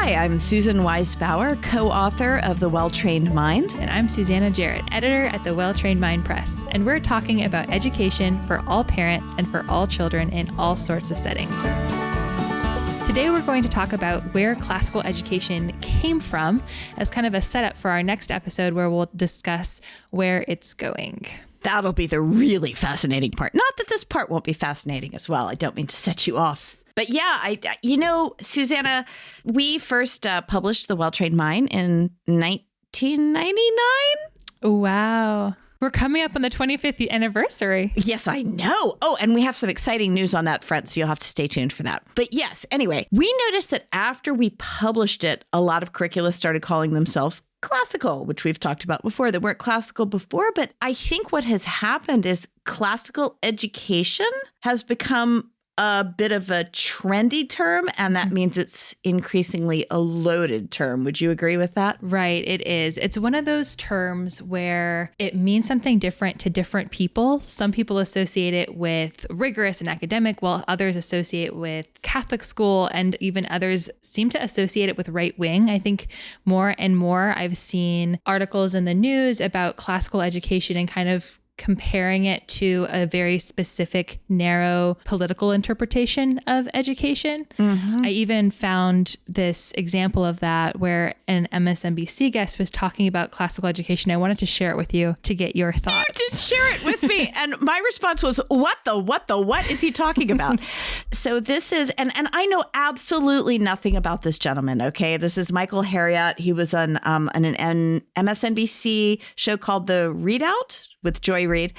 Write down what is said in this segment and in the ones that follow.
Hi, I'm Susan Bauer, co-author of The Well-Trained Mind. And I'm Susanna, Jarrett, editor at the Well-Trained Mind Press. And we're talking about education for all parents and for all children in all sorts of settings. Today, we're going to talk about where classical education came from as kind of a setup for our next episode where we'll discuss where it's going. That'll be the really fascinating part. Not that this part won't be fascinating as well. I don't mean to set you off. But yeah, Susanna, we first published The Well-Trained Mind in 1999. Wow. We're coming up on the 25th anniversary. Yes, I know. Oh, and we have some exciting news on that front, so you'll have to stay tuned for that. But yes, anyway, we noticed that after we published it, a lot of curricula started calling themselves classical, which we've talked about before, that weren't classical before. But I think what has happened is classical education has become a bit of a trendy term, and that means it's increasingly a loaded term. Would you agree with that? Right, it is. It's one of those terms where it means something different to different people. Some people associate it with rigorous and academic, while others associate with Catholic school, and even others seem to associate it with right wing. I think more and more I've seen articles in the news about classical education and kind of comparing it to a very specific, narrow political interpretation of education. Mm-hmm. I even found this example of that where an MSNBC guest was talking about classical education. I wanted to share it with you to get your thoughts. You did share it with me. And my response was, what is he talking about? So this is, and I know absolutely nothing about this gentleman, okay? This is Michael Jarrett. He was on an MSNBC show called The Readout with Joy Reid.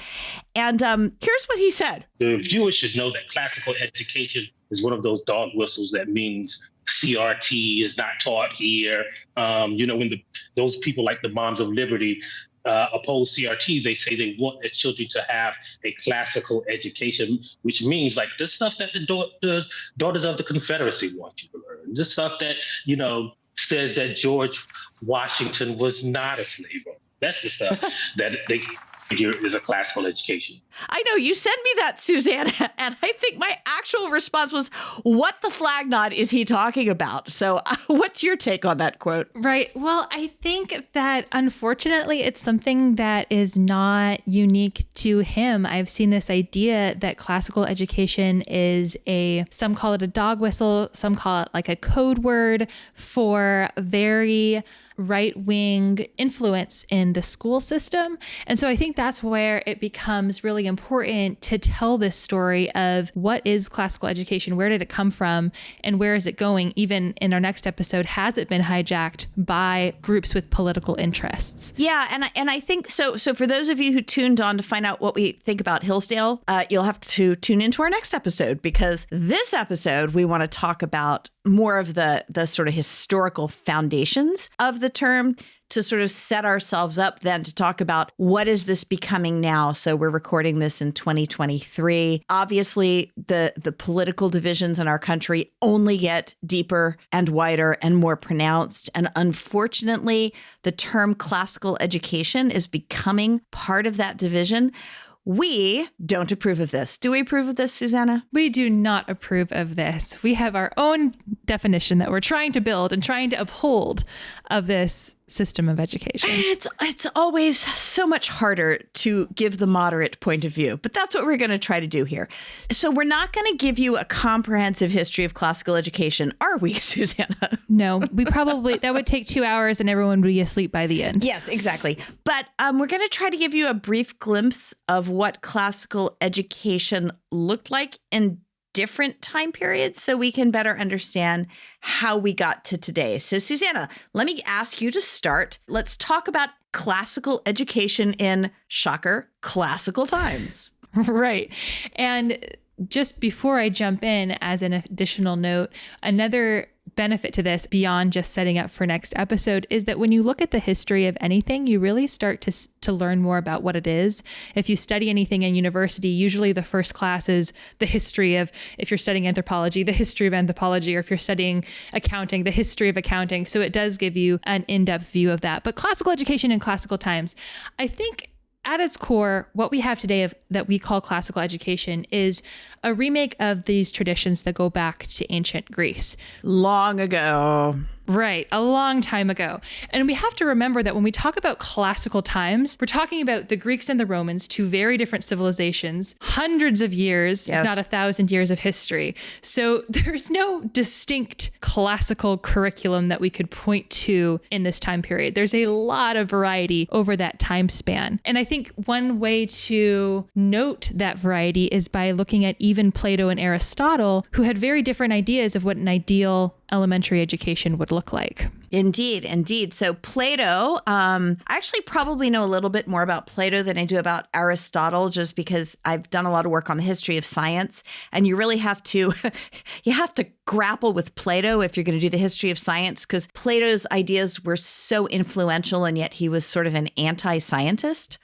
And here's what he said. The viewers should know that classical education is one of those dog whistles that means CRT is not taught here. When those people like the Moms of Liberty oppose CRT, they say they want their children to have a classical education, which means like the stuff that the Daughters of the Confederacy want you to learn, the stuff that, says that George Washington was not a slave owner. That's the stuff that they figure is a classical education. I know, you sent me that, Susanna, and I think my actual response was, what the flag nod is he talking about? So what's your take on that quote? Right. Well, I think that unfortunately it's something that is not unique to him. I've seen this idea that classical education is some call it a dog whistle, some call it like a code word for very right-wing influence in the school system. And so I think that's where it becomes really important to tell this story of what is classical education, where did it come from, and where is it going? Even in our next episode, has it been hijacked by groups with political interests? Yeah, and I think so for those of you who tuned on to find out what we think about Hillsdale, you'll have to tune into our next episode, because this episode we want to talk about more of the sort of historical foundations of the term, to sort of set ourselves up then to talk about what is this becoming now. So we're recording this in 2023. Obviously, the political divisions in our country only get deeper and wider and more pronounced. And unfortunately, the term classical education is becoming part of that division. We don't approve of this. Do we approve of this, Susanna? We do not approve of this. We have our own definition that we're trying to build and trying to uphold of this system of education. It's always so much harder to give the moderate point of view, but that's what we're going to try to do here. So we're not going to give you a comprehensive history of classical education, are we, Susanna? No, that would take 2 hours and everyone would be asleep by the end. Yes, exactly. But we're going to try to give you a brief glimpse of what classical education looked like in different time periods so we can better understand how we got to today. So Susanna, let me ask you to start. Let's talk about classical education in, shocker, classical times. Right. And just before I jump in, as an additional note, another benefit to this beyond just setting up for next episode is that when you look at the history of anything, you really start to learn more about what it is. If you study anything in university, usually the first class is the history of, if you're studying anthropology, the history of anthropology, or if you're studying accounting, the history of accounting. So it does give you an in-depth view of that. But classical education in classical times, I think at its core, what we have today that we call classical education is a remake of these traditions that go back to ancient Greece. Long ago. Right. A long time ago. And we have to remember that when we talk about classical times, we're talking about the Greeks and the Romans, two very different civilizations, hundreds of years, if not 1,000 years of history. So there's no distinct classical curriculum that we could point to in this time period. There's a lot of variety over that time span. And I think one way to note that variety is by looking at even Plato and Aristotle, who had very different ideas of what an ideal elementary education would look like. Indeed. So Plato, I actually probably know a little bit more about Plato than I do about Aristotle, just because I've done a lot of work on the history of science. And you really have to, grapple with Plato if you're going to do the history of science, because Plato's ideas were so influential, and yet he was sort of an anti-scientist.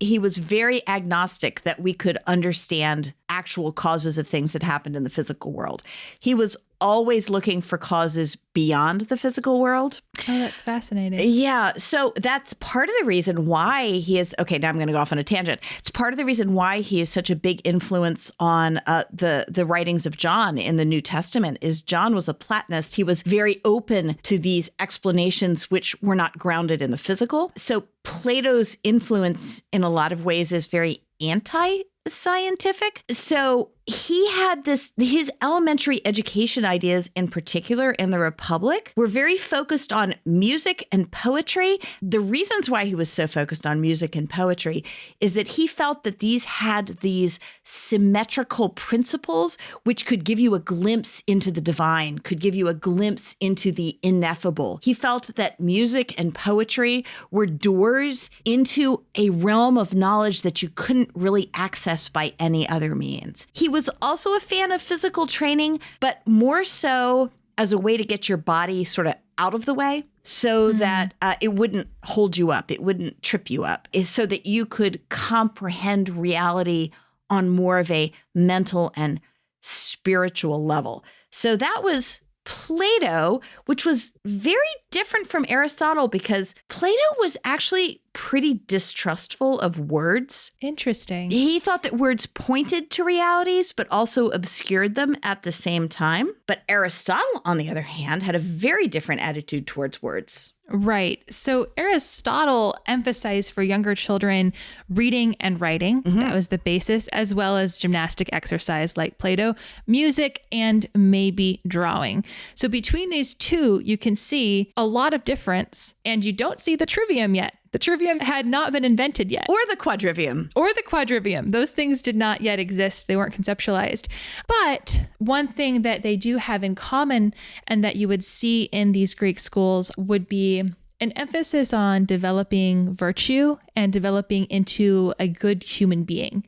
He was very agnostic that we could understand actual causes of things that happened in the physical world. He was always looking for causes beyond the physical world. Oh, that's fascinating. Yeah. So that's part of the reason why he is, okay, now I'm going to go off on a tangent. It's part of the reason why he is such a big influence on the writings of John in the New Testament is John was a Platonist. He was very open to these explanations which were not grounded in the physical. So Plato's influence in a lot of ways is very anti-scientific. So he had his elementary education ideas in particular in the Republic were very focused on music and poetry. The reasons why he was so focused on music and poetry is that he felt that these had these symmetrical principles which could give you a glimpse into the divine, could give you a glimpse into the ineffable. He felt that music and poetry were doors into a realm of knowledge that you couldn't really access by any other means. He was also a fan of physical training, but more so as a way to get your body sort of out of the way so that it wouldn't hold you up, it wouldn't trip you up, is so that you could comprehend reality on more of a mental and spiritual level. So that was Plato, which was very different from Aristotle because Plato was actually pretty distrustful of words. Interesting. He thought that words pointed to realities, but also obscured them at the same time. But Aristotle, on the other hand, had a very different attitude towards words. Right. So Aristotle emphasized for younger children reading and writing. That was the basis, as well as gymnastic exercise like Plato, music, and maybe drawing. So between these two, you can see a lot of difference, and you don't see the trivium yet. The trivium had not been invented yet. Or the quadrivium. Those things did not yet exist. They weren't conceptualized. But one thing that they do have in common and that you would see in these Greek schools would be an emphasis on developing virtue and developing into a good human being.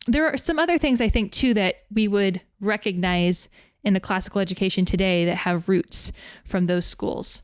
There are some other things I think too that we would recognize in a classical education today that have roots from those schools.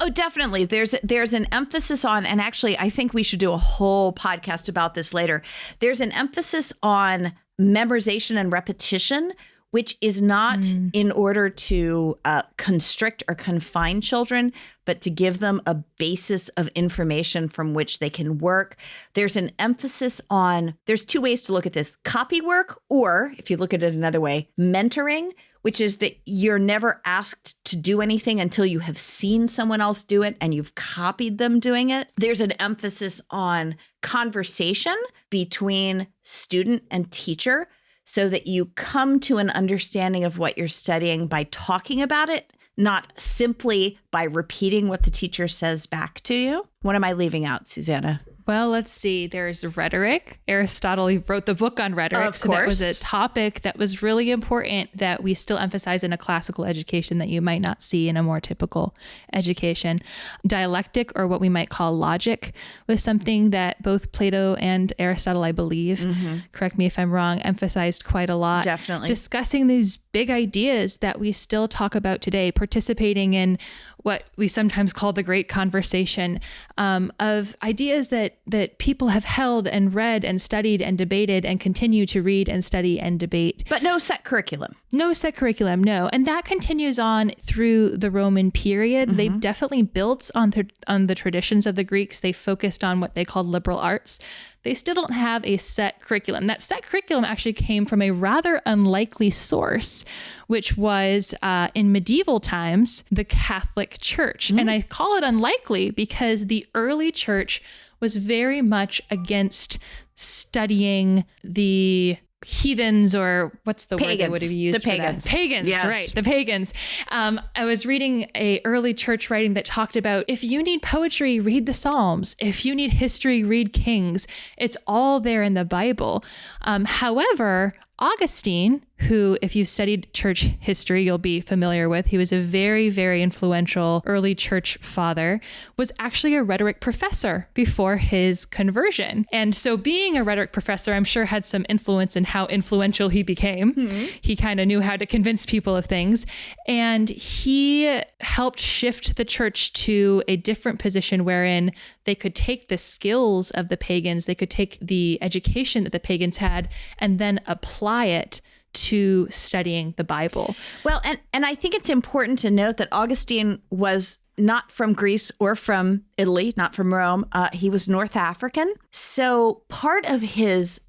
Oh, definitely. There's an emphasis on, and actually, I think we should do a whole podcast about this later. There's an emphasis on memorization and repetition, which is not in order to constrict or confine children, but to give them a basis of information from which they can work. There's an emphasis on, there's two ways to look at this: copy work, or if you look at it another way, mentoring, which is that you're never asked to do anything until you have seen someone else do it and you've copied them doing it. There's an emphasis on conversation between student and teacher so that you come to an understanding of what you're studying by talking about it, not simply by repeating what the teacher says back to you. What am I leaving out, Susanna? Well, let's see. There's rhetoric. Aristotle wrote the book on rhetoric. Of so course. That was a topic that was really important that we still emphasize in a classical education that you might not see in a more typical education. Dialectic, or what we might call logic, was something that both Plato and Aristotle, I believe, correct me if I'm wrong, emphasized quite a lot. Definitely. Discussing these big ideas that we still talk about today, participating in what we sometimes call the great conversation, of ideas that people have held and read and studied and debated and continue to read and study and debate. But no set curriculum. No set curriculum, no. And that continues on through the Roman period. They've definitely built on the traditions of the Greeks. They focused on what they called liberal arts. they still don't have a set curriculum. That set curriculum actually came from a rather unlikely source, which was in medieval times, the Catholic Church. And I call it unlikely because the early church was very much against studying the heathens, or what's the word they would have used? The pagans. Pagans, yes. Right. The pagans. I was reading a early church writing that talked about, if you need poetry, read the Psalms. If you need history, read Kings. It's all there in the Bible. However, Augustine, who, if you studied church history, you'll be familiar with, he was a very, very influential early church father, was actually a rhetoric professor before his conversion. And so being a rhetoric professor, I'm sure had some influence in how influential he became. He kind of knew how to convince people of things. And he helped shift the church to a different position wherein they could take the skills of the pagans, they could take the education that the pagans had, and then apply it to studying the Bible. Well, and I think it's important to note that Augustine was not from Greece or from Italy, not from Rome. He was North African. So part of his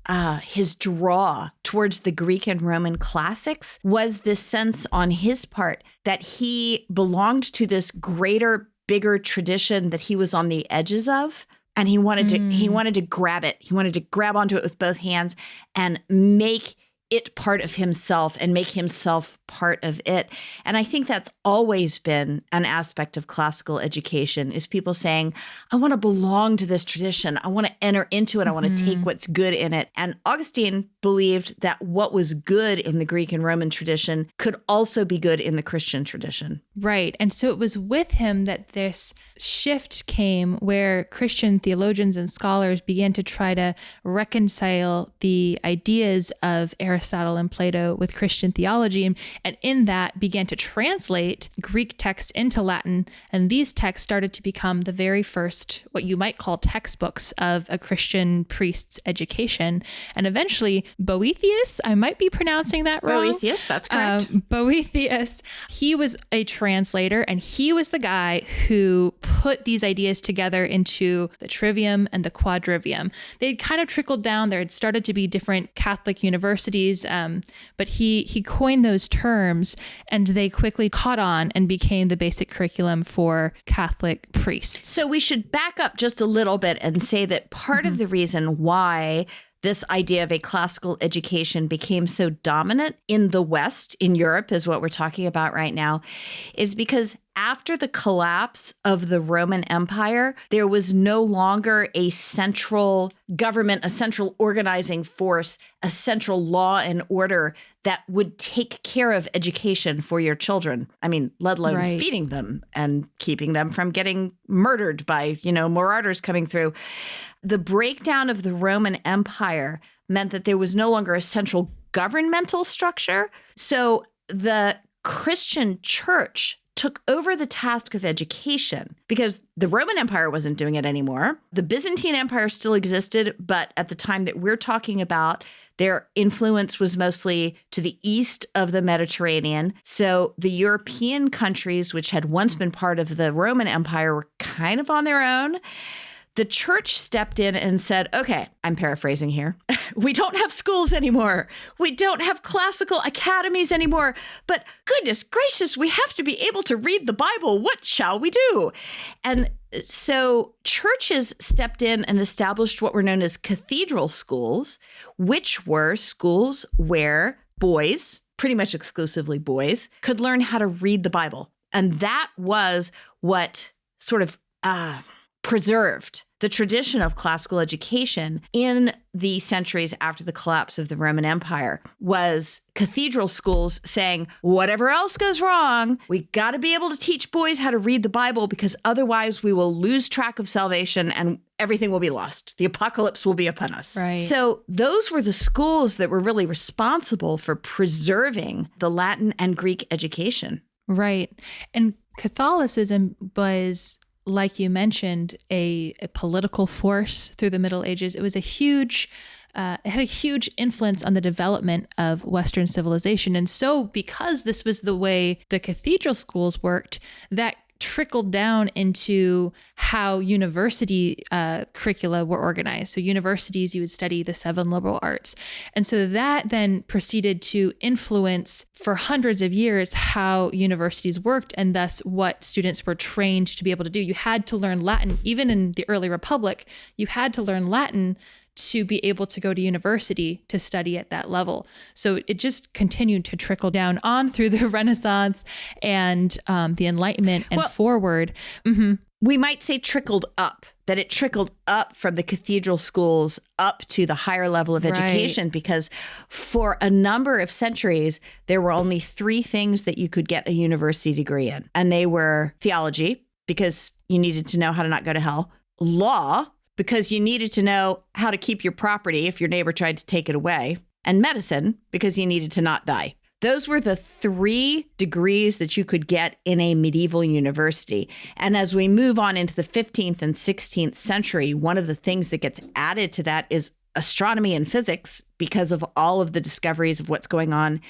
draw towards the Greek and Roman classics was this sense on his part that he belonged to this greater, bigger tradition that he was on the edges of. And he wanted to grab it. He wanted to grab onto it with both hands and make it part of himself and make himself part of it. And I think that's always been an aspect of classical education, is people saying, I want to belong to this tradition. I want to enter into it. I want to take what's good in it. And Augustine believed that what was good in the Greek and Roman tradition could also be good in the Christian tradition. Right. And so it was with him that this shift came where Christian theologians and scholars began to try to reconcile the ideas of Aristotle and Plato with Christian theology, and in that began to translate Greek texts into Latin. And these texts started to become the very first, what you might call textbooks of a Christian priest's education. And eventually Boethius, I might be pronouncing that wrong. Boethius, that's correct. Boethius, he was a translator, and he was the guy who put these ideas together into the trivium and the quadrivium. They'd kind of trickled down. There had started to be different Catholic universities, but he coined those terms, and they quickly caught on and became the basic curriculum for Catholic priests. So we should back up just a little bit and say that part of the reason why this idea of a classical education became so dominant in the West, in Europe, is what we're talking about right now, is because after the collapse of the Roman Empire, there was no longer a central government, a central organizing force, a central law and order that would take care of education for your children. I mean, let alone feeding them and keeping them from getting murdered by, marauders coming through. The breakdown of the Roman Empire meant that there was no longer a central governmental structure. So the Christian church took over the task of education because the Roman Empire wasn't doing it anymore. The Byzantine Empire still existed, but at the time that we're talking about, their influence was mostly to the east of the Mediterranean. So the European countries, which had once been part of the Roman Empire, were kind of on their own. The church stepped in and said, okay, I'm paraphrasing here. We don't have schools anymore. We don't have classical academies anymore. But goodness gracious, we have to be able to read the Bible. What shall we do? And so churches stepped in and established what were known as cathedral schools, which were schools where boys, pretty much exclusively boys, could learn how to read the Bible. And that was what sort of preserved the tradition of classical education in the centuries after the collapse of the Roman Empire, was cathedral schools saying, whatever else goes wrong, we got to be able to teach boys how to read the Bible, because otherwise we will lose track of salvation and everything will be lost. The apocalypse will be upon us. Right. So those were the schools that were really responsible for preserving the Latin and Greek education. Right. And Catholicism was, like you mentioned, a political force through the Middle Ages. It was it had a huge influence on the development of Western civilization. And so because this was the way the cathedral schools worked, that trickled down into how university curricula were organized. So universities, you would study the 7 liberal arts. And so that then proceeded to influence for hundreds of years how universities worked and thus what students were trained to be able to do. You had to learn Latin. Even in the early republic, you had to learn Latin to be able to go to university to study at that level. So it just continued to trickle down on through the Renaissance and the Enlightenment and forward. Mm-hmm. We might say trickled up, that it trickled up from the cathedral schools up to the higher level of education, because for a number of centuries, there were only 3 things that you could get a university degree in. And they were theology, because you needed to know how to not go to hell, law, because you needed to know how to keep your property if your neighbor tried to take it away, and medicine, because you needed to not die. Those were the 3 degrees that you could get in a medieval university. And as we move on into the 15th and 16th century, one of the things that gets added to that is astronomy and physics, because of all of the discoveries of what's going on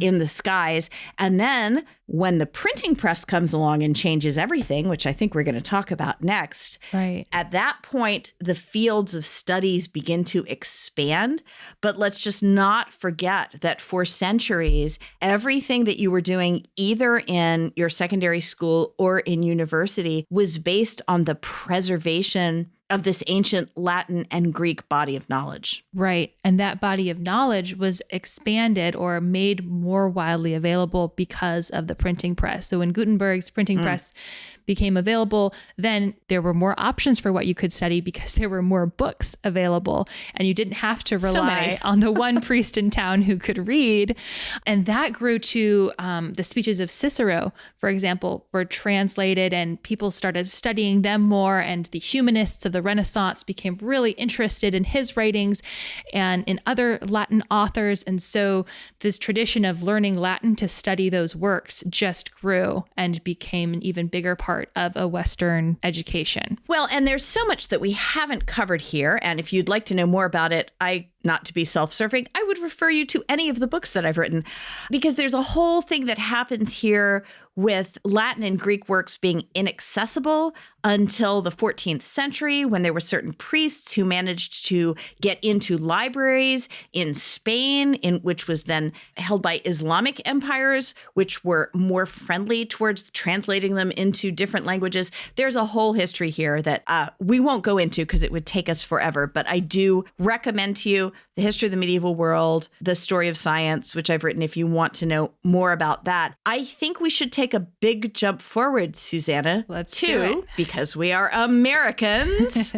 in the skies. And then when the printing press comes along and changes everything, which I think we're going to talk about next, at that point, the fields of studies begin to expand. But let's just not forget that for centuries, everything that you were doing either in your secondary school or in university was based on the preservation of this ancient Latin and Greek body of knowledge. Right. And that body of knowledge was expanded or made more widely available because of the printing press. So when Gutenberg's printing press became available, then there were more options for what you could study because there were more books available and you didn't have to rely on the one priest in town who could read. And that grew to the speeches of Cicero, for example, were translated and people started studying them more, and the humanists of the Renaissance became really interested in his writings and in other Latin authors. And so this tradition of learning Latin to study those works just grew and became an even bigger part of a Western education. Well, and there's so much that we haven't covered here. And if you'd like to know more about it, not to be self-serving, I would refer you to any of the books that I've written, because there's a whole thing that happens here with Latin and Greek works being inaccessible until the 14th century, when there were certain priests who managed to get into libraries in Spain, which was then held by Islamic empires, which were more friendly towards translating them into different languages. There's a whole history here that we won't go into because it would take us forever, but I do recommend to you The History of the Medieval World, The Story of Science, which I've written if you want to know more about that. I think we should take a big jump forward, Susanna. Let's do it. Because we are Americans.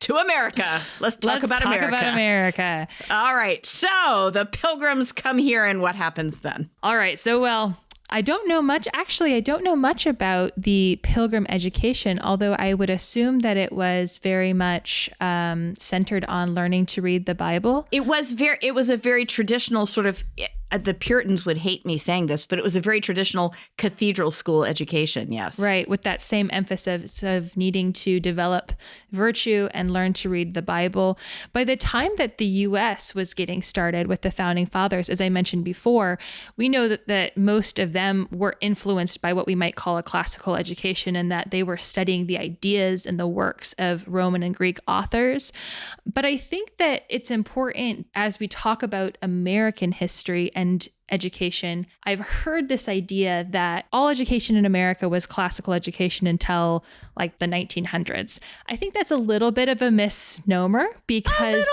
To America. Let's talk about America. All right. So the Pilgrims come here, and what happens then? All right. So, I don't know much. Actually, I don't know much about the Pilgrim education, although I would assume that it was very much centered on learning to read the Bible. It was a very traditional sort of, the Puritans would hate me saying this, but it was a very traditional cathedral school education, yes. Right, with that same emphasis of needing to develop virtue and learn to read the Bible. By the time that the U.S. was getting started with the Founding Fathers, as I mentioned before, we know that most of them were influenced by what we might call a classical education, and that they were studying the ideas and the works of Roman and Greek authors. But I think that it's important as we talk about American history and education, I've heard this idea that all education in America was classical education until like the 1900s. I think that's a little bit of a misnomer because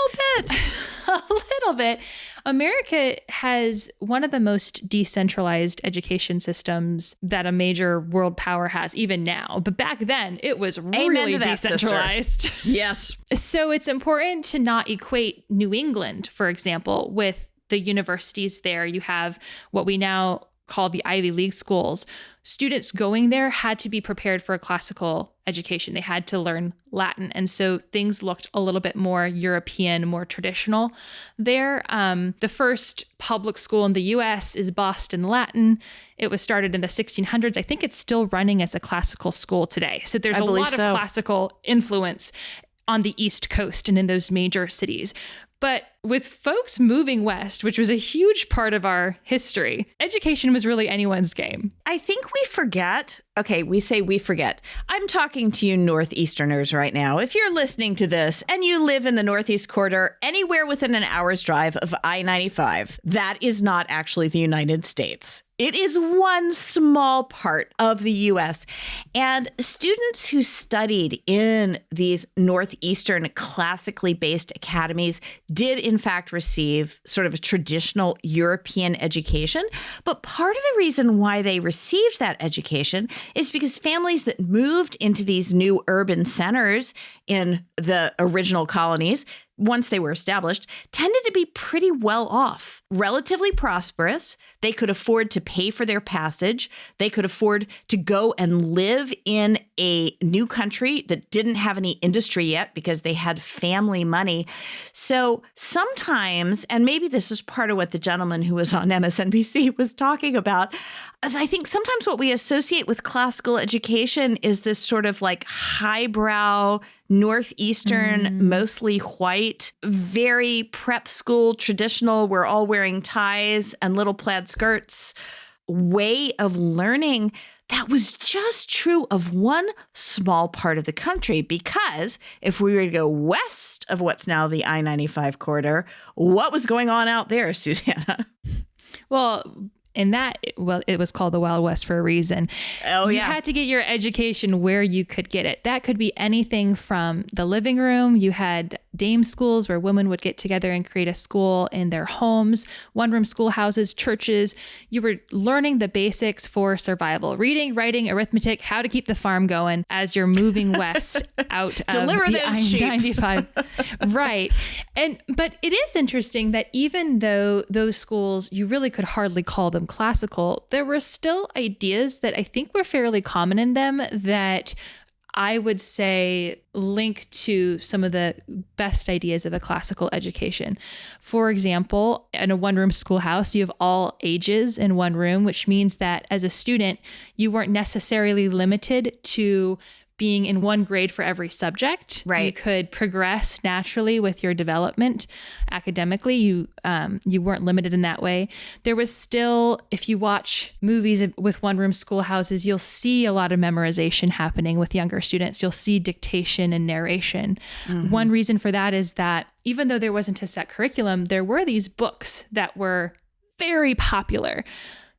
a little bit. America has one of the most decentralized education systems that a major world power has, even now. But back then, it was really decentralized. Yes. So it's important to not equate New England, for example, with the universities there. You have what we now call the Ivy League schools. Students going there had to be prepared for a classical education. They had to learn Latin. And so things looked a little bit more European, more traditional there. The first public school in the US is Boston Latin. It was started in the 1600s. I think it's still running as a classical school today. So there's a lot of classical influence on the East Coast and in those major cities. But with folks moving west, which was a huge part of our history, education was really anyone's game. I think we forget. Okay, we say we forget. I'm talking to you Northeasterners right now. If you're listening to this and you live in the Northeast Corridor, anywhere within an hour's drive of I-95, that is not actually the United States. It is one small part of the U.S. And students who studied in these Northeastern classically based academies did, in fact, receive sort of a traditional European education. But part of the reason why they received that education is because families that moved into these new urban centers in the original colonies, once they were established, tended to be pretty well off, relatively prosperous. They could afford to pay for their passage. They could afford to go and live in a new country that didn't have any industry yet because they had family money. So sometimes, and maybe this is part of what the gentleman who was on MSNBC was talking about, I think sometimes what we associate with classical education is this sort of like highbrow, Northeastern, mostly white, very prep school, traditional, we're all wearing ties and little plaid skirts way of learning. That was just true of one small part of the country, because if we were to go west of what's now the I-95 corridor, what was going on out there, Susanna? Well, it was called the Wild West for a reason. Oh, You had to get your education where you could get it. That could be anything from the living room. You had dame schools where women would get together and create a school in their homes, one-room schoolhouses, churches. You were learning the basics for survival, reading, writing, arithmetic, how to keep the farm going as you're moving west out of Deliver the those sheep. I-95. Right. But it is interesting that even though those schools, you really could hardly call them classical, there were still ideas that I think were fairly common in them that I would say link to some of the best ideas of a classical education. For example, in a one-room schoolhouse, you have all ages in one room, which means that as a student, you weren't necessarily limited to being in one grade for every subject. Right. You could progress naturally with your development academically. You weren't limited in that way. There was still, if you watch movies with one-room schoolhouses, you'll see a lot of memorization happening with younger students. You'll see dictation and narration. One reason for that is that even though there wasn't a set curriculum, there were these books that were very popular,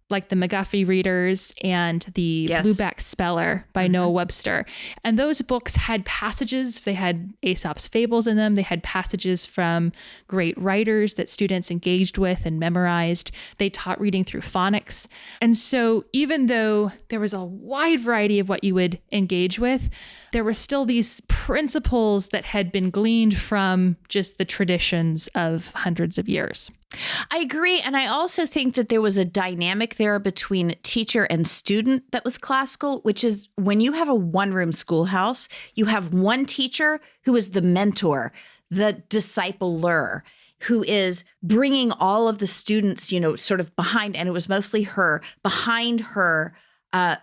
like the McGuffey Readers and the Blueback Speller by Noah Webster. And those books had passages, they had Aesop's fables in them. They had passages from great writers that students engaged with and memorized. They taught reading through phonics. And so even though there was a wide variety of what you would engage with, there were still these principles that had been gleaned from just the traditions of hundreds of years. I agree. And I also think that there was a dynamic there between teacher and student that was classical, which is when you have a one-room schoolhouse, you have one teacher who is the mentor, the discipler, who is bringing all of the students, sort of behind, and it was mostly her, behind her,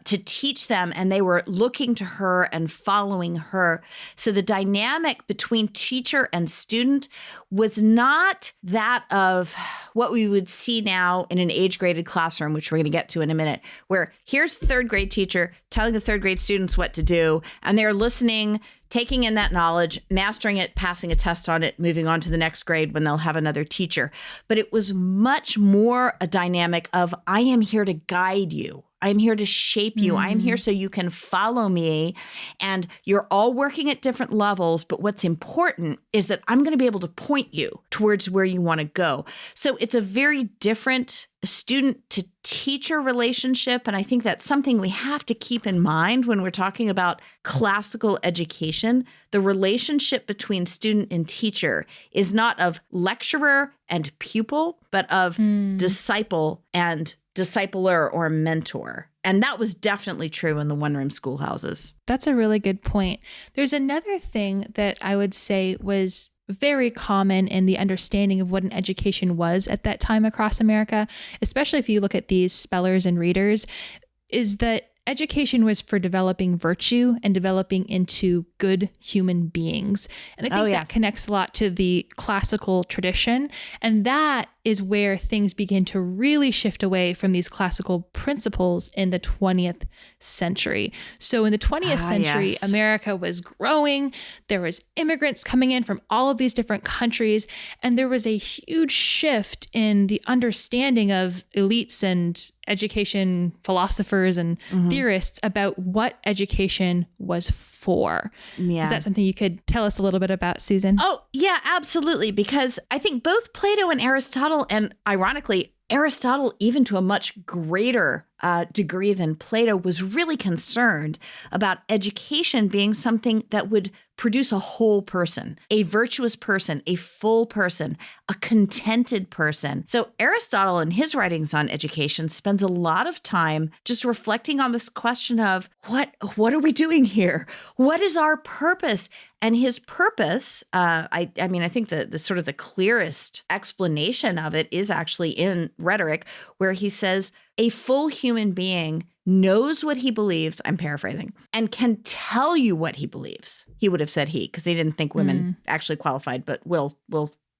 to teach them, and they were looking to her and following her. So the dynamic between teacher and student was not that of what we would see now in an age-graded classroom, which we're going to get to in a minute, where here's the third grade teacher telling the third grade students what to do, and they're listening, taking in that knowledge, mastering it, passing a test on it, moving on to the next grade when they'll have another teacher. But it was much more a dynamic of, I am here to guide you. I'm here to shape you. I'm here so you can follow me. And you're all working at different levels. But what's important is that I'm going to be able to point you towards where you want to go. So it's a very different student to teacher relationship. And I think that's something we have to keep in mind when we're talking about classical education. The relationship between student and teacher is not of lecturer and pupil, but of disciple and discipler or mentor. And that was definitely true in the one-room schoolhouses. That's a really good point. There's another thing that I would say was very common in the understanding of what an education was at that time across America, especially if you look at these spellers and readers, is that education was for developing virtue and developing into good human beings. And I think that connects a lot to the classical tradition. And that is where things begin to really shift away from these classical principles in the 20th century. So in the 20th century, America was growing. There was immigrants coming in from all of these different countries. And there was a huge shift in the understanding of elites and education philosophers and theorists about what education was for. Is that something you could tell us a little bit about, Susan? Oh, yeah, absolutely. Because I think both Plato and Aristotle, and ironically, Aristotle, even to a much greater degree than Plato, was really concerned about education being something that would produce a whole person, a virtuous person, a full person, a contented person. So Aristotle, in his writings on education, spends a lot of time just reflecting on this question of what are we doing here? What is our purpose? And his purpose, I think the sort of the clearest explanation of it is actually in Rhetoric, where he says, a full human being knows what he believes, I'm paraphrasing, and can tell you what he believes. He would have said he, because he didn't think women actually qualified, but we'll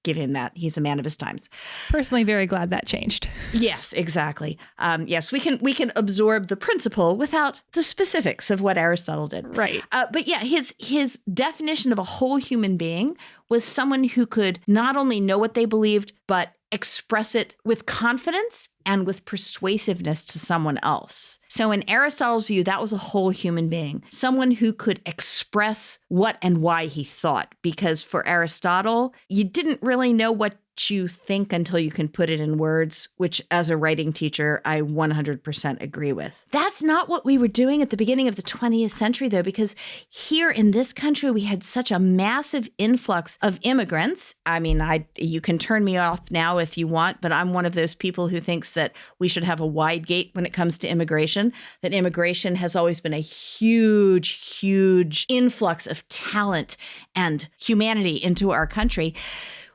give him that. He's a man of his times. Personally, very glad that changed. Yes, exactly. Yes, we can absorb the principle without the specifics of what Aristotle did. Right. But yeah, his definition of a whole human being was someone who could not only know what they believed, but express it with confidence and with persuasiveness to someone else. So in Aristotle's view, that was a whole human being, someone who could express what and why he thought. Because for Aristotle, you didn't really know what you think until you can put it in words, which as a writing teacher, I 100% agree with. That's not what we were doing at the beginning of the 20th century, though, because here in this country, we had such a massive influx of immigrants. I mean, you can turn me off now if you want, but I'm one of those people who thinks that we should have a wide gate when it comes to immigration, that immigration has always been a huge, huge influx of talent and humanity into our country.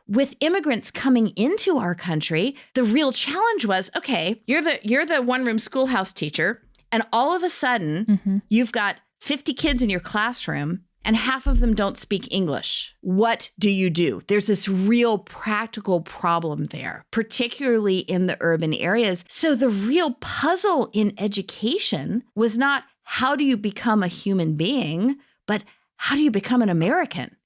With immigrants coming into our country, the real challenge was, okay, you're the one-room schoolhouse teacher, and all of a sudden, you've got 50 kids in your classroom, and half of them don't speak English. What do you do? There's this real practical problem there, particularly in the urban areas. So the real puzzle in education was not how do you become a human being, but how do you become an American?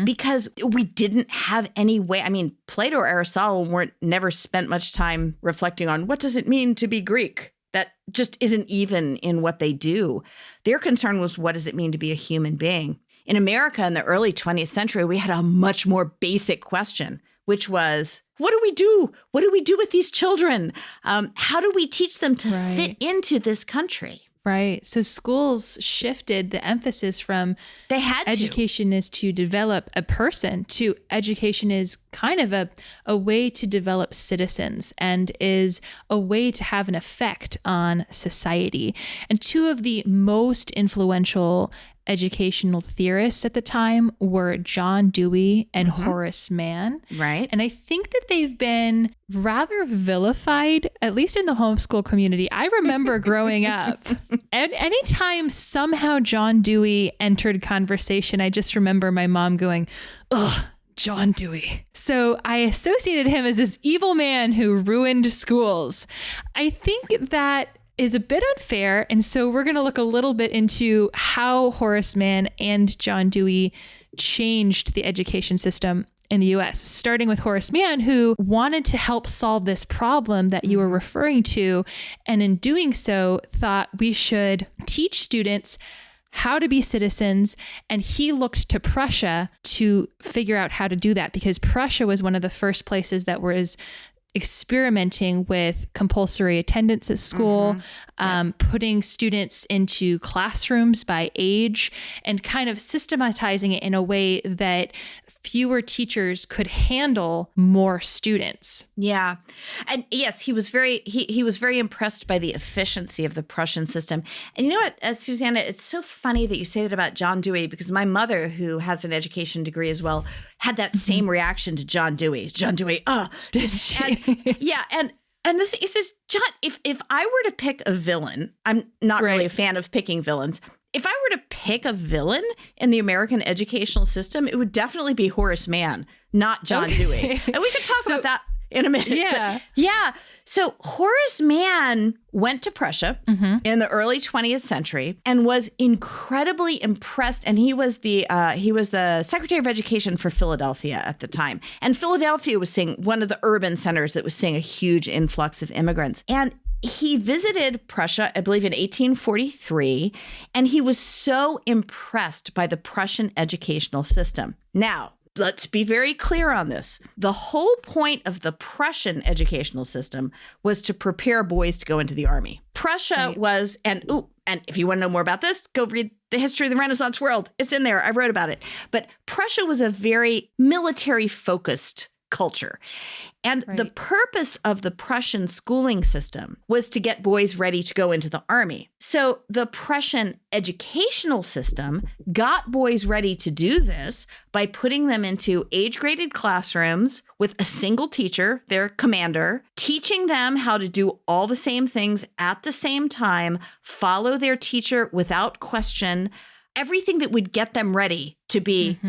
Because we didn't have any way. I mean, Plato or Aristotle never spent much time reflecting on what does it mean to be Greek? That just isn't even in what they do. Their concern was, what does it mean to be a human being? In America in the early 20th century, we had a much more basic question, which was, what do we do? What do we do with these children? How do we teach them to fit into this country? Right. So schools shifted the emphasis from education is to develop a person to education is kind of a way to develop citizens and is a way to have an effect on society. And two of the most influential educational theorists at the time were John Dewey and Horace Mann. Right. And I think that they've been rather vilified, at least in the homeschool community. I remember growing up, and anytime somehow John Dewey entered conversation, I just remember my mom going, ugh, John Dewey. So I associated him as this evil man who ruined schools. I think that is a bit unfair. And so we're going to look a little bit into how Horace Mann and John Dewey changed the education system in the US, starting with Horace Mann, who wanted to help solve this problem that you were referring to. And in doing so, thought we should teach students how to be citizens. And he looked to Prussia to figure out how to do that, because Prussia was one of the first places that was experimenting with compulsory attendance at school, putting students into classrooms by age, and kind of systematizing it in a way that fewer teachers could handle more students. Yeah. And yes, he was very impressed by the efficiency of the Prussian system. And you know what, Susanna, it's so funny that you say that about John Dewey, because my mother, who has an education degree as well, had that same reaction to John Dewey. John Dewey, Did she? And, yeah. And And the thing is, John, if I were to pick a villain, I'm not really a fan of picking villains. If I were to pick a villain in the American educational system, it would definitely be Horace Mann, not John Dewey. And we could talk about that in a minute. Yeah. But so Horace Mann went to Prussia in the early 20th century and was incredibly impressed. And he was the Secretary of Education for Philadelphia at the time. And Philadelphia was seeing one of the urban centers that was seeing a huge influx of immigrants. And he visited Prussia, I believe, in 1843, and he was so impressed by the Prussian educational system. Now, let's be very clear on this. The whole point of the Prussian educational system was to prepare boys to go into the army. Prussia was, and if you want to know more about this, go read The History of the Renaissance World. It's in there. I wrote about it. But Prussia was a very military-focused culture. And the purpose of the Prussian schooling system was to get boys ready to go into the army. So the Prussian educational system got boys ready to do this by putting them into age-graded classrooms with a single teacher, their commander, teaching them how to do all the same things at the same time, follow their teacher without question, everything that would get them ready to be,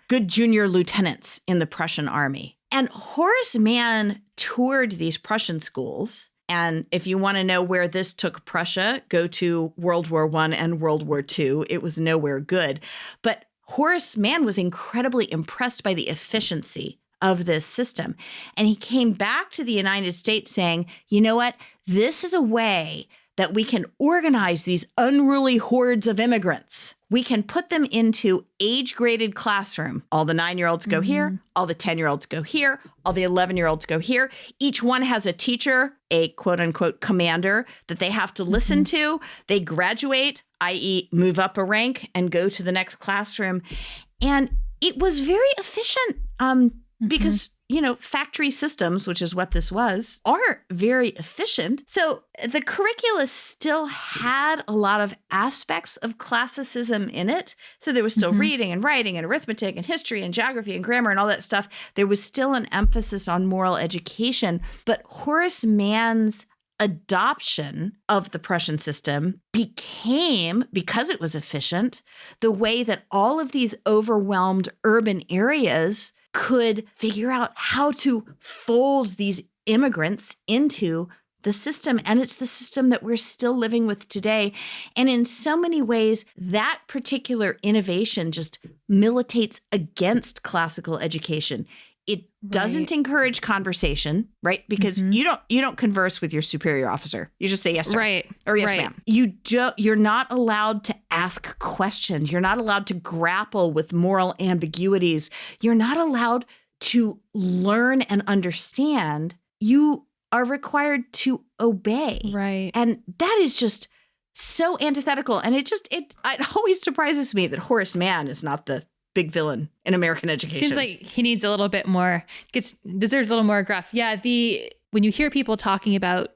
good junior lieutenants in the Prussian army. And Horace Mann toured these Prussian schools. And if you want to know where this took Prussia, go to World War I and World War II. It was nowhere good. But Horace Mann was incredibly impressed by the efficiency of this system. And he came back to the United States saying, you know what? This is a way that we can organize these unruly hordes of immigrants. We can put them into age-graded classroom. All the 9-year-olds go here. All the 10-year-olds go here. All the 11-year-olds go here. Each one has a teacher, a quote-unquote commander that they have to listen to. They graduate, i.e. move up a rank and go to the next classroom. And it was very efficient because factory systems, which is what this was, are very efficient. So the curricula still had a lot of aspects of classicism in it. So there was still reading and writing and arithmetic and history and geography and grammar and all that stuff. There was still an emphasis on moral education. But Horace Mann's adoption of the Prussian system became, because it was efficient, the way that all of these overwhelmed urban areas could figure out how to fold these immigrants into the system. And it's the system that we're still living with today. And in so many ways, that particular innovation just militates against classical education. It doesn't encourage conversation, right? Because you don't converse with your superior officer. You just say yes, sir, or yes, ma'am. You're not allowed to ask questions. You're not allowed to grapple with moral ambiguities. You're not allowed to learn and understand. You are required to obey. Right. And that is just so antithetical. And it always surprises me that Horace Mann is not the big villain in American education. Seems like he needs a little bit more, deserves a little more gruff. Yeah, when you hear people talking about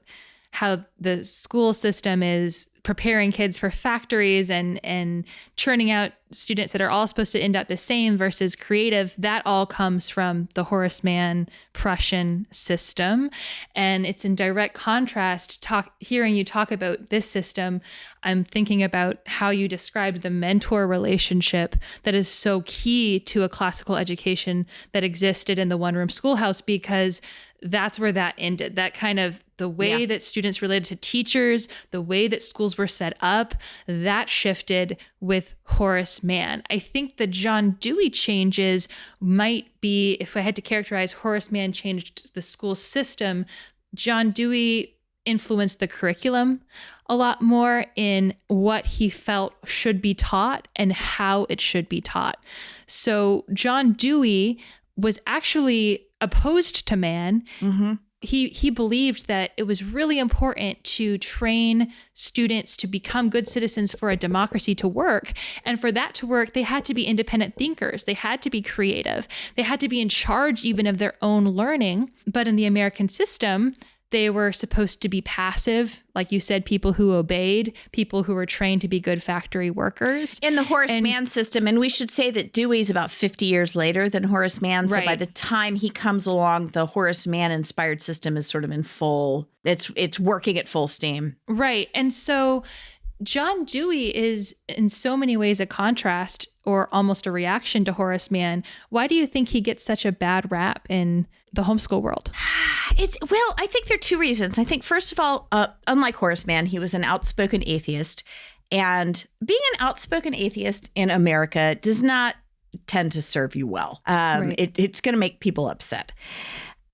how the school system is preparing kids for factories and churning out students that are all supposed to end up the same versus creative, that all comes from the Horace Mann Prussian system. And it's in direct contrast, hearing you talk about this system, I'm thinking about how you described the mentor relationship that is so key to a classical education that existed in the one-room schoolhouse, because that's where that ended. That kind of the way that students related to teachers, the way that schools were set up, that shifted with Horace Mann. I think the John Dewey changes might be, if I had to characterize Horace Mann changed the school system, John Dewey influenced the curriculum a lot more in what he felt should be taught and how it should be taught. So John Dewey was actually opposed to Mann. He believed that it was really important to train students to become good citizens for a democracy to work. And for that to work, they had to be independent thinkers. They had to be creative. They had to be in charge even of their own learning. But in the American system, they were supposed to be passive, like you said, people who obeyed, people who were trained to be good factory workers. In the Horace Mann system, and we should say that Dewey's about 50 years later than Horace Mann. So by the time he comes along, the Horace Mann inspired system is sort of in full, it's working at full steam. Right. And so John Dewey is in so many ways a contrast or almost a reaction to Horace Mann. Why do you think he gets such a bad rap in the homeschool world? Well, I think there are two reasons. I think, first of all, unlike Horace Mann, he was an outspoken atheist. And being an outspoken atheist in America does not tend to serve you well. It's going to make people upset.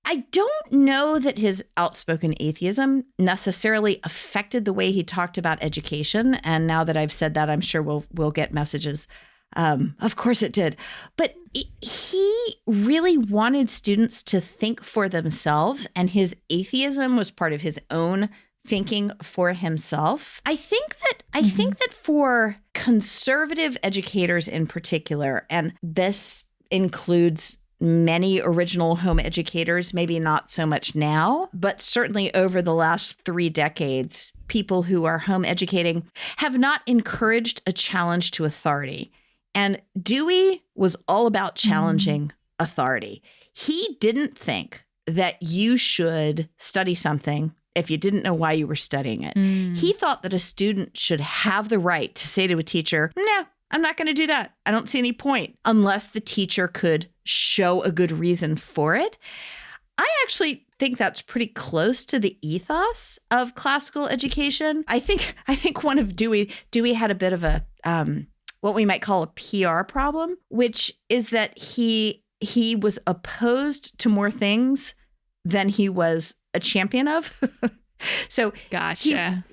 I don't know that his outspoken atheism necessarily affected the way he talked about education. And now that I've said that, I'm sure we'll get messages. Of course it did. But he really wanted students to think for themselves, and his atheism was part of his own thinking for himself. I think that for conservative educators in particular, and this includes many original home educators, maybe not so much now, but certainly over the last 3 decades, people who are home educating have not encouraged a challenge to authority. And Dewey was all about challenging authority. He didn't think that you should study something if you didn't know why you were studying it. He thought that a student should have the right to say to a teacher, no, I'm not going to do that. I don't see any point, unless the teacher could show a good reason for it. I actually think that's pretty close to the ethos of classical education. I think one of Dewey had a bit of a what we might call a PR problem, which is that he was opposed to more things than he was a champion of. So gotcha.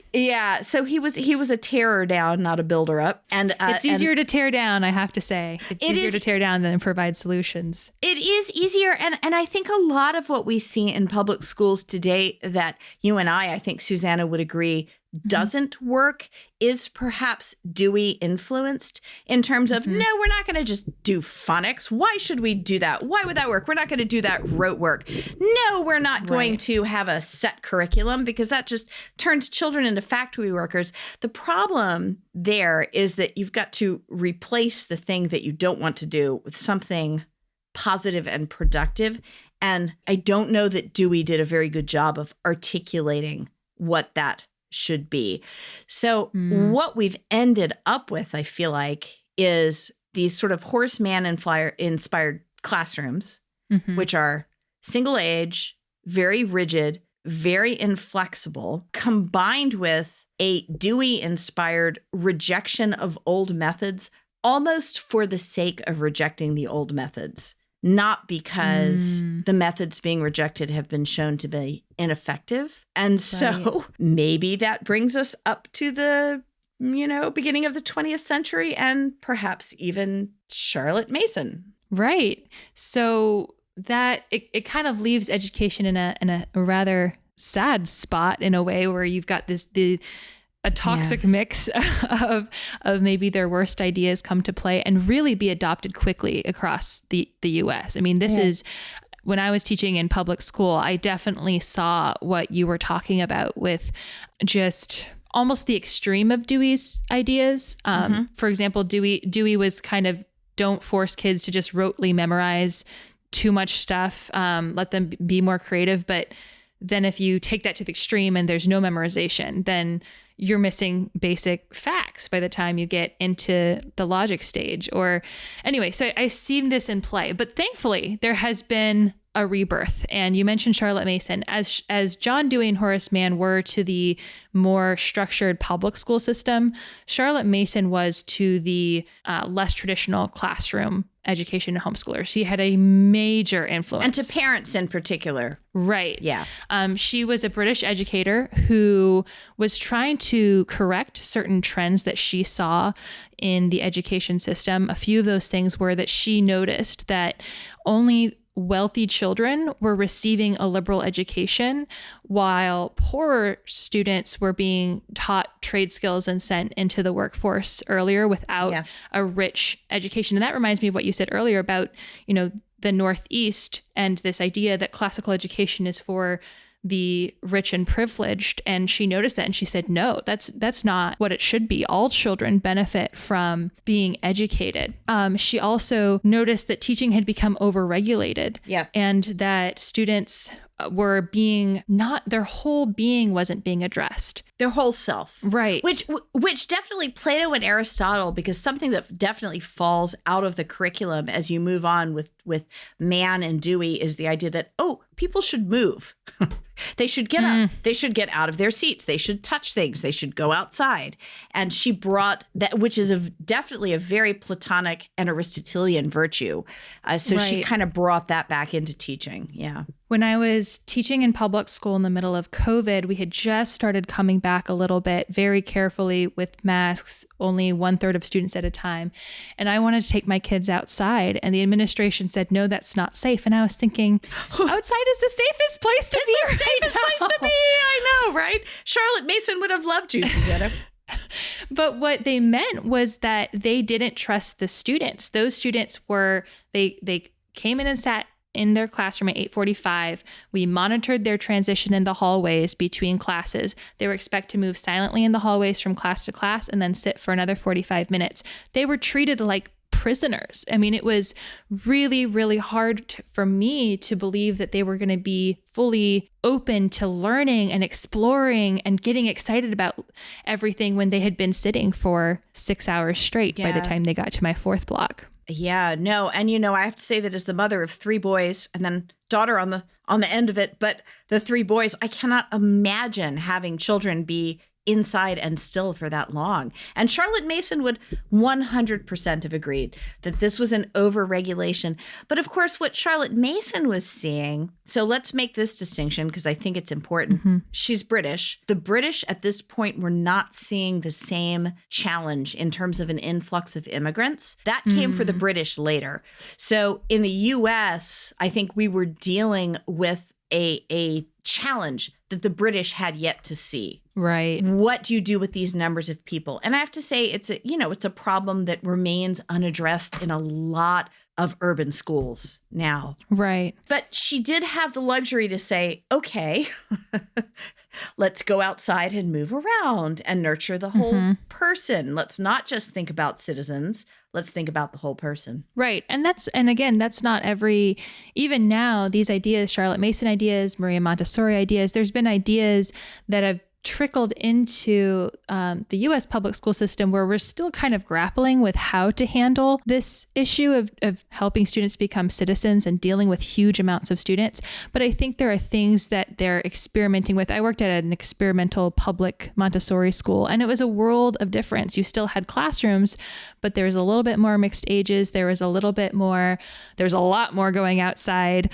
So he was a tearer down, not a builder up. And it's easier to tear down, I have to say. It's easier to tear down than provide solutions. It is easier. And I think a lot of what we see in public schools today that you and I think Susanna would agree doesn't work is perhaps Dewey influenced in terms of, no, we're not going to just do phonics. Why should we do that? Why would that work? We're not going to do that rote work. No, we're not going to have a set curriculum because that just turns children into factory workers. The problem there is that you've got to replace the thing that you don't want to do with something positive and productive. And I don't know that Dewey did a very good job of articulating what that should be. So what we've ended up with, I feel like, is these sort of Horace Mann inspired classrooms, which are single age, very rigid, very inflexible, combined with a Dewey inspired rejection of old methods, almost for the sake of rejecting the old methods. Not because the methods being rejected have been shown to be ineffective. And so maybe that brings us up to the, beginning of the 20th century and perhaps even Charlotte Mason. Right. So that it kind of leaves education in a rather sad spot in a way where you've got a toxic mix of maybe their worst ideas come to play and really be adopted quickly across the US. I mean, this is, when I was teaching in public school, I definitely saw what you were talking about with just almost the extreme of Dewey's ideas. For example, Dewey was kind of, don't force kids to just rotely memorize too much stuff, let them be more creative. But then if you take that to the extreme and there's no memorization, then you're missing basic facts by the time you get into the logic stage. Or anyway, so I've seen this in play, but thankfully there has been a rebirth. And you mentioned Charlotte Mason. As John Dewey and Horace Mann were to the more structured public school system, Charlotte Mason was to the less traditional classroom education and homeschoolers. She had a major influence. And to parents in particular. Right. Yeah. She was a British educator who was trying to correct certain trends that she saw in the education system. A few of those things were that she noticed that only wealthy children were receiving a liberal education, while poorer students were being taught trade skills and sent into the workforce earlier without a rich education. And that reminds me of what you said earlier about, the Northeast and this idea that classical education is for the rich and privileged. And she noticed that and she said, no, that's not what it should be. All children benefit from being educated. She also noticed that teaching had become overregulated. Yeah. And that students were their whole being wasn't being addressed. Their whole self. Right. Which definitely Plato and Aristotle, because something that definitely falls out of the curriculum as you move on with Mann and Dewey is the idea that, people should move. They should get up. They should get out of their seats. They should touch things. They should go outside. And she brought that, which is definitely a very Platonic and Aristotelian virtue. So she kind of brought that back into teaching. Yeah. When I was teaching in public school in the middle of COVID, we had just started coming back a little bit, very carefully with masks, only 1/3 of students at a time. And I wanted to take my kids outside, and the administration said, no, that's not safe. And I was thinking, outside is the safest place to be right Safest place to be. I know, right? Charlotte Mason would have loved you, Susanna. But what they meant was that they didn't trust the students. Those students they came in and sat in their classroom at 8:45. We monitored their transition in the hallways between classes. They were expected to move silently in the hallways from class to class and then sit for another 45 minutes. They were treated like prisoners. I mean, it was really, really hard for me to believe that they were going to be fully open to learning and exploring and getting excited about everything when they had been sitting for 6 hours straight by the time they got to my fourth block. Yeah, no. And, I have to say that as the mother of 3 boys and then daughter on the end of it, but the 3 boys, I cannot imagine having children be inside and still for that long. And Charlotte Mason would 100% have agreed that this was an overregulation. But of course, what Charlotte Mason was seeing, so let's make this distinction because I think it's important. Mm-hmm. She's British. The British at this point were not seeing the same challenge in terms of an influx of immigrants. That came for the British later. So in the US, I think we were dealing with a challenge that the British had yet to see. Right. What do you do with these numbers of people? And I have to say, it's a problem that remains unaddressed in a lot of urban schools now. Right. But she did have the luxury to say, okay, let's go outside and move around and nurture the whole person. Let's not just think about citizens. Let's think about the whole person. Right. And again, that's not even now, these ideas, Charlotte Mason ideas, Maria Montessori ideas, there's been ideas that have trickled into the U.S. public school system where we're still kind of grappling with how to handle this issue of helping students become citizens and dealing with huge amounts of students. But I think there are things that they're experimenting with. I worked at an experimental public Montessori school, and it was a world of difference. You still had classrooms, but there was a little bit more mixed ages. There was a lot more going outside.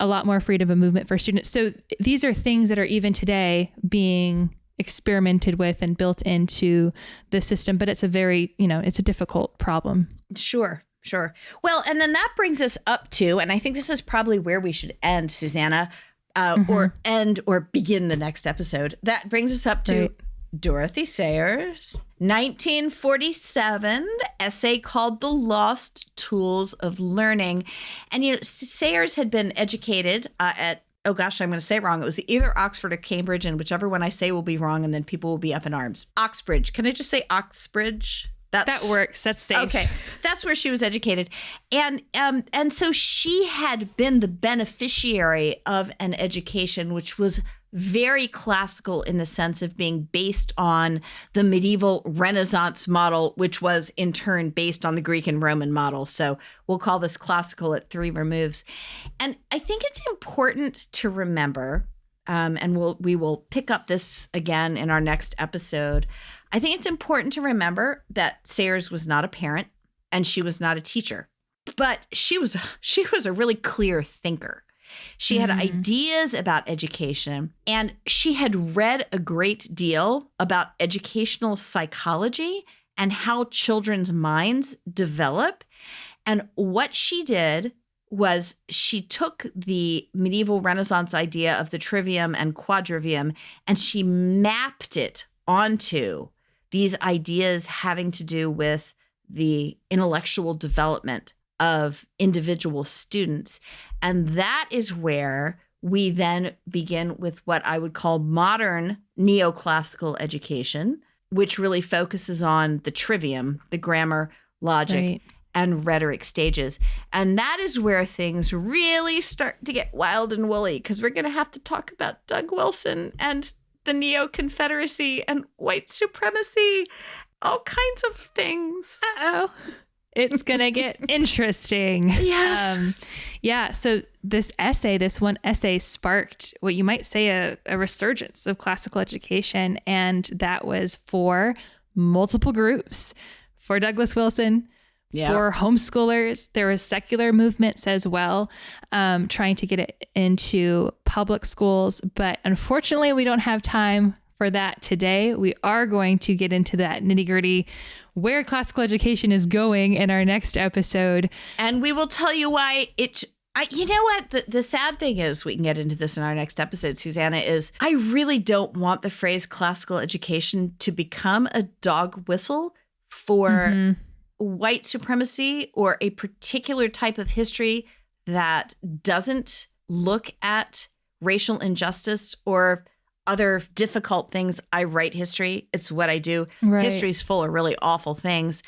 A lot more freedom of movement for students. So these are things that are even today being experimented with and built into the system, but it's it's a difficult problem. Sure. Well, and then that brings us up to, and I think this is probably where we should end, Susanna, or begin the next episode. That brings us up to Dorothy Sayers, 1947 essay called The Lost Tools of Learning. And, Sayers had been educated at, I'm going to say it wrong. It was either Oxford or Cambridge, and whichever one I say will be wrong, and then people will be up in arms. Oxbridge. Can I just say Oxbridge? That works. That's safe. Okay. That's where she was educated. And so she had been the beneficiary of an education which was very classical in the sense of being based on the medieval Renaissance model, which was in turn based on the Greek and Roman model. So we'll call this classical at 3 removes. And I think it's important to remember, and we will pick up this again in our next episode. I think it's important to remember that Sayers was not a parent and she was not a teacher, but she was a really clear thinker. She had ideas about education, and she had read a great deal about educational psychology and how children's minds develop. And what she did was she took the medieval Renaissance idea of the trivium and quadrivium, and she mapped it onto these ideas having to do with the intellectual development of individual students. And that is where We then begin with what I would call modern neoclassical education, which really focuses on the trivium, the grammar, logic, and rhetoric stages. And that is where things really start to get wild and woolly, because we're going to have to talk about Doug Wilson and the Neo-Confederacy and white supremacy, all kinds of things. Uh-oh. It's going to get interesting. Yes. So this one essay sparked what you might say a resurgence of classical education. And that was for multiple groups, for Douglas Wilson, for homeschoolers. There was secular movements as well, trying to get it into public schools. But unfortunately, we don't have time for that today. We are going to get into that nitty-gritty where classical education is going in our next episode. And we will tell you why you know what? The sad thing is, we can get into this in our next episode, Susanna, is I really don't want the phrase classical education to become a dog whistle for white supremacy or a particular type of history that doesn't look at racial injustice or other difficult things. I write history. It's what I do. Right. History's full of really awful things.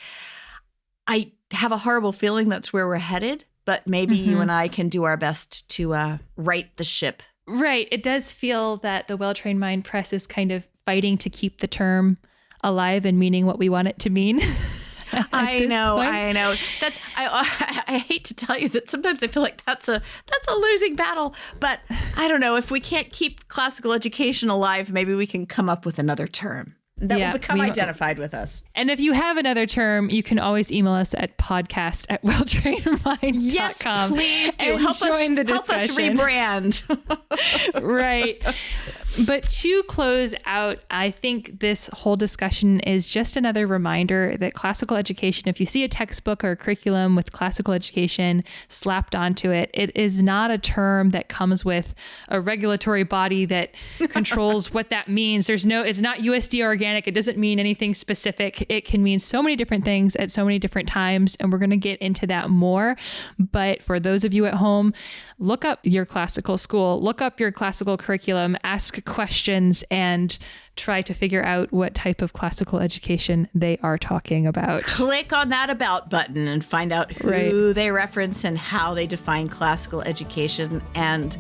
I have a horrible feeling that's where we're headed, but maybe you and I can do our best to right the ship. Right. It does feel that the Well-Trained Mind Press is kind of fighting to keep the term alive and meaning what we want it to mean. I know. I hate to tell you that sometimes I feel like that's a losing battle, but I don't know, if we can't keep classical education alive, maybe we can come up with another term that will become identified with us. And if you have another term, you can always email us at podcast@welltrainedmind.com. Yes, please do. Help us rebrand. Right. But to close out, I think this whole discussion is just another reminder that classical education, if you see a textbook or a curriculum with classical education slapped onto it, it is not a term that comes with a regulatory body that controls what that means. It's not USD organic. It doesn't mean anything specific. It can mean so many different things at so many different times. And we're going to get into that more. But for those of you at home, look up your classical school, look up your classical curriculum, ask questions, and try to figure out what type of classical education they are talking about. Click on that about button and find out who they reference and how they define classical education, and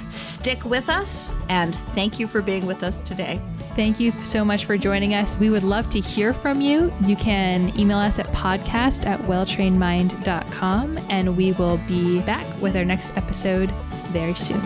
stick with us. And thank you for being with us today. Thank you so much for joining us. We would love to hear from you. You can email us at podcast@welltrainedmind.com, and we will be back with our next episode very soon.